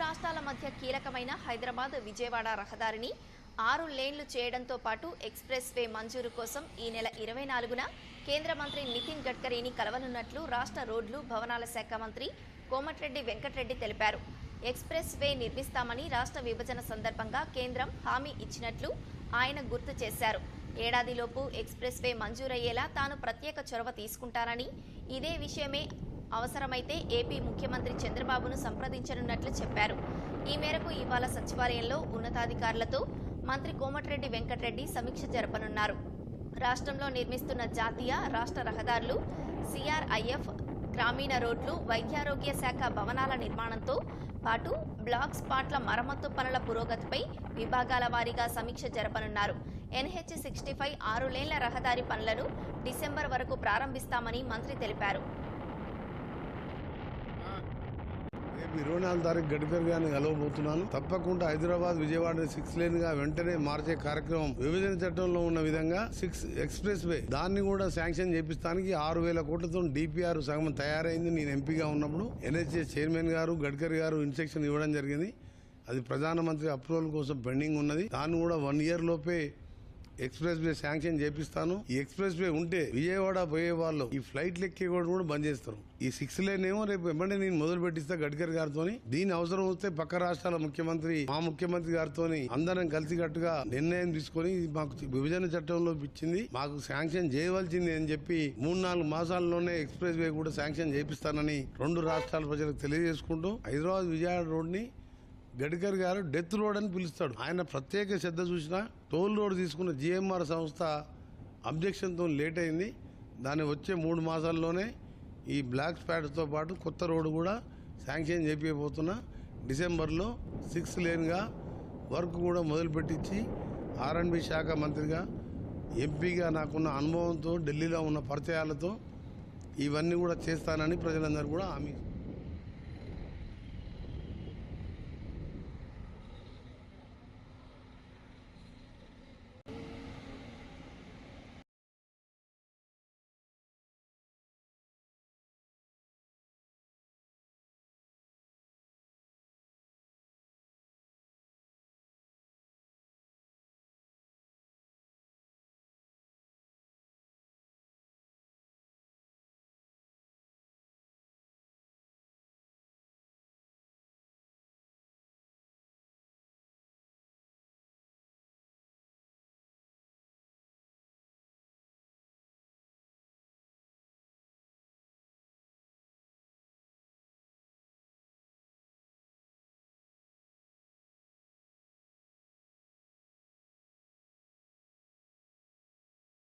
రాష్ట్రాల మధ్య కీలకమైన హైదరాబాద్ విజయవాడ రహదారిని 6 లేన్లు చేయడంతో పాటు ఎక్స్‌ప్రెస్ వే మంజూరు కోసం ఈ నెల 24న కేంద్ర మంత్రి నితిన్ గడ్కరీని కలవనున్నట్లు రాష్ట్ర రోడ్లు భవనాల శాఖ మంత్రి కోమటిరెడ్డి వెంకటరెడ్డి తెలిపారు. ఎక్స్‌ప్రెస్ వే నిర్మిస్తామని రాష్ట్ర విభజన సందర్భంగా కేంద్రం హామీ ఇచ్చినట్లు ఆయన గుర్తు చేశారు. ఏడాదిలోపు ఎక్స్‌ప్రెస్ వే మంజూరయ్యేలా తాను ప్రత్యేక చొరవ తీసుకుంటానని, ఇదే విషయమే అవసరమైతే ఏపీ ముఖ్యమంత్రి చంద్రబాబును సంప్రదించనున్నట్లు చెప్పారు. ఈ మేరకు ఇవాళ సచివాలయంలో ఉన్నతాధికారులతో మంత్రి కోమటిరెడ్డి వెంకటరెడ్డి సమీక్ష జరపనున్నారు. రాష్ట్రంలో నిర్మిస్తున్న జాతీయ, రాష్ట్ర రహదారులు, సిఆర్ఐఎఫ్, గ్రామీణ రోడ్లు, వైద్యారోగ్య శాఖ భవనాల నిర్మాణంతో పాటు బ్లాక్ స్పాట్ల మరమ్మతు పనుల పురోగతిపై విభాగాల వారీగా సమీక్ష జరపనున్నారు. NH-65 6 లేన్ల రహదారి పనులను డిసెంబర్ వరకు ప్రారంభిస్తామని మంత్రి తెలిపారు. 24 తారీఖు గడ్కరీ గారిని కలవబోతున్నాను. తప్పకుండా హైదరాబాద్ విజయవాడ 6 లేన్ గా వెంటనే మార్చే కార్యక్రమం విభజన చట్టంలో ఉన్న విధంగా 6 ఎక్స్‌ప్రెస్ వే దాన్ని కూడా శాంక్షన్ చేపిస్తానికి 6,000 కోట్లతో DPR సగం తయారైంది. నేను ఎంపీగా ఉన్నప్పుడు NHS చైర్మన్ గారు గడ్కరీ గారు ఇన్స్ట్రక్షన్ ఇవ్వడం జరిగింది. అది ప్రధానమంత్రి అప్రూవల్ కోసం పెండింగ్ ఉన్నది. దాన్ని కూడా 1 ఇయర్ లోపే ఎక్స్‌ప్రెస్ వే శాంక్షన్ చేపిస్తాను. ఈ ఎక్స్‌ప్రెస్ వే ఉంటే విజయవాడ పోయే వాళ్ళు ఈ ఫ్లైట్లు ఎక్కే కూడా బంద్ చేస్తారు. ఈ 6 లేన్ ఏమో రేపు వెంబడే నేను మొదలు పెట్టిస్తా గడ్కరీ గారితో. దీని అవసరం వస్తే పక్క రాష్ట్రాల ముఖ్యమంత్రి, మా ముఖ్యమంత్రి గారితో అందరం కలిసికట్టుగా నిర్ణయం తీసుకుని మాకు విభజన చట్టంలో ఇచ్చింది, మాకు శాంక్షన్ చేయవలసింది అని చెప్పి 3-4 మాసాల్లోనే ఎక్స్‌ప్రెస్ వే కూడా శాంక్షన్ చేపిస్తానని 2 రాష్ట్రాల ప్రజలకు తెలియజేసుకుంటూ హైదరాబాద్ విజయవాడ రోడ్ ని గడ్కరీ గారు డెత్ రోడ్ అని పిలుస్తాడు. ఆయన ప్రత్యేక శ్రద్ధ చూసిన టోల్ రోడ్ తీసుకున్న GMR సంస్థ అబ్జెక్షన్తో లేట్ అయింది. దాన్ని వచ్చే 3 మాసాల్లోనే ఈ బ్లాక్ స్పాట్తో పాటు కొత్త రోడ్డు కూడా శాంక్షన్ చేపిపోతున్నా. డిసెంబర్లో 6 లేన్గా వర్క్ కూడా మొదలుపెట్టించి R&B శాఖ మంత్రిగా, ఎంపీగా నాకున్న అనుభవంతో, ఢిల్లీలో ఉన్న పరిచయాలతో ఇవన్నీ కూడా చేస్తానని ప్రజలందరూ కూడా హామీ